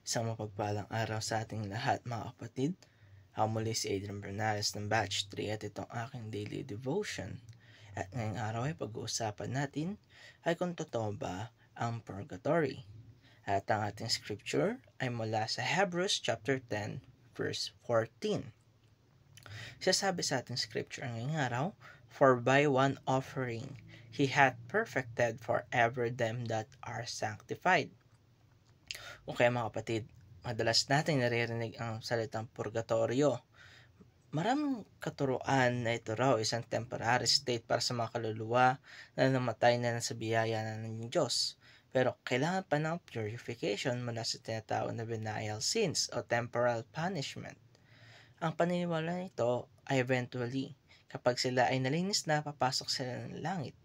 Isang mapagpalang araw sa ating lahat mga kapatid. Ako muli si Adrian Bernales ng Batch 3 at itong aking daily devotion. At ngayong araw ay pag-uusapan natin ay kung totoo ba ang purgatory. At ang ating scripture ay mula sa Hebrews chapter 10 verse 14. Sasabi sa ating scripture ngayong araw, "For by one offering he hath perfected forever them that are sanctified." Okay mga kapatid, madalas natin naririnig ang salitang purgatorio. Maraming katuruan na ito raw isang temporary state para sa mga kaluluwa na namatay na sa biyaya ng Diyos. Pero kailangan pa ng purification mula sa tinatawag na venial sins o temporal punishment. Ang paniniwala nito ay eventually, kapag sila ay nalinis na, papasok sila ng langit.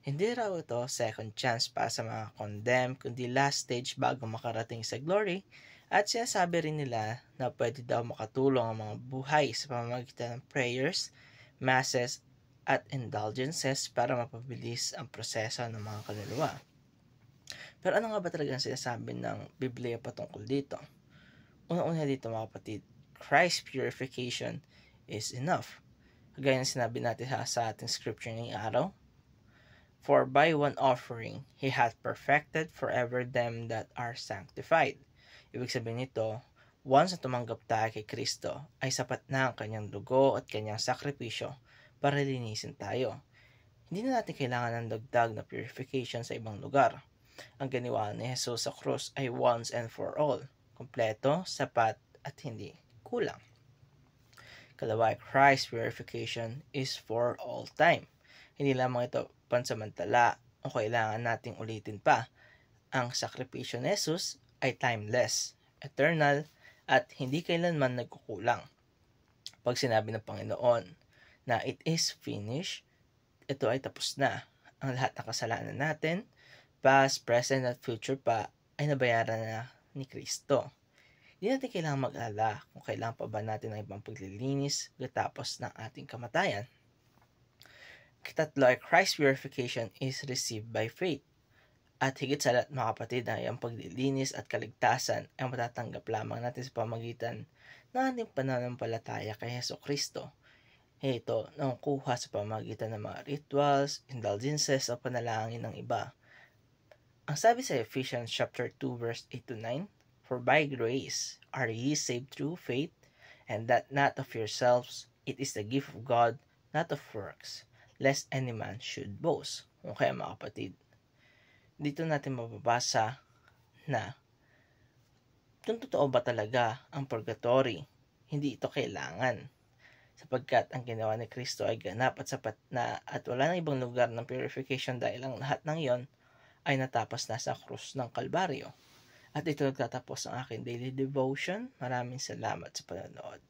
Hindi raw ito second chance para sa mga condemned, kundi last stage bago makarating sa glory. At sinasabi rin nila na pwede daw makatulong ang mga buhay sa pamamagitan ng prayers, masses, at indulgences para mapabilis ang proseso ng mga kaluluwa. Pero ano nga ba talaga ang sinasabi ng Biblia patungkol dito? Una-una dito mga kapatid, Christ's purification is enough. Kagaya ng sinabi natin sa ating scripture ngayong araw, "For by one offering he hath perfected forever them that are sanctified." Ibig sabihin nito, once na tumanggap tayo kay Kristo, ay sapat na ang kanyang dugo at kanyang sakripisyo para linisin tayo. Hindi na natin kailangan ng dagdag na purification sa ibang lugar. Ang ginawa ni Jesus sa krus ay once and for all, kompleto, sapat, at hindi kulang. Kalaway, Christ's purification is for all time. Hindi lamang ito pansamantala o kailangan nating ulitin pa. Ang sakripisyo ni Jesus ay timeless, eternal, at hindi kailanman nagkukulang. Pag sinabi ng Panginoon na it is finished, ito ay tapos na. Ang lahat ng kasalanan natin, past, present, at future pa, ay nabayaran na ni Kristo. Hindi natin kailangang mag-alala kung kailangan pa ba natin ng ibang paglilinis pagkatapos ng ating kamatayan. Katatlo ay Christ's purification is received by faith. At higit sa lahat mga kapatid ay ang paglilinis at kaligtasan ay matatanggap lamang natin sa pamagitan ng ating pananampalataya kay Jesucristo. Ito nakukuha sa pamagitan ng mga rituals, indulgences o panalangin ng iba. Ang sabi sa Ephesians chapter 2 verse 8 to 9, "For by grace are ye saved through faith, and that not of yourselves, it is the gift of God, not of works, lest any man should boast." Okay mga kapatid, dito natin mababasa na kung totoo ba talaga ang purgatory. Hindi ito kailangan, sapagkat ang ginawa ni Kristo ay ganap at sapat na at wala nang ibang lugar ng purification dahil ang lahat ng iyon ay natapos na sa krus ng Kalbaryo. At ito nagtatapos ang aking daily devotion. Maraming salamat sa panonood.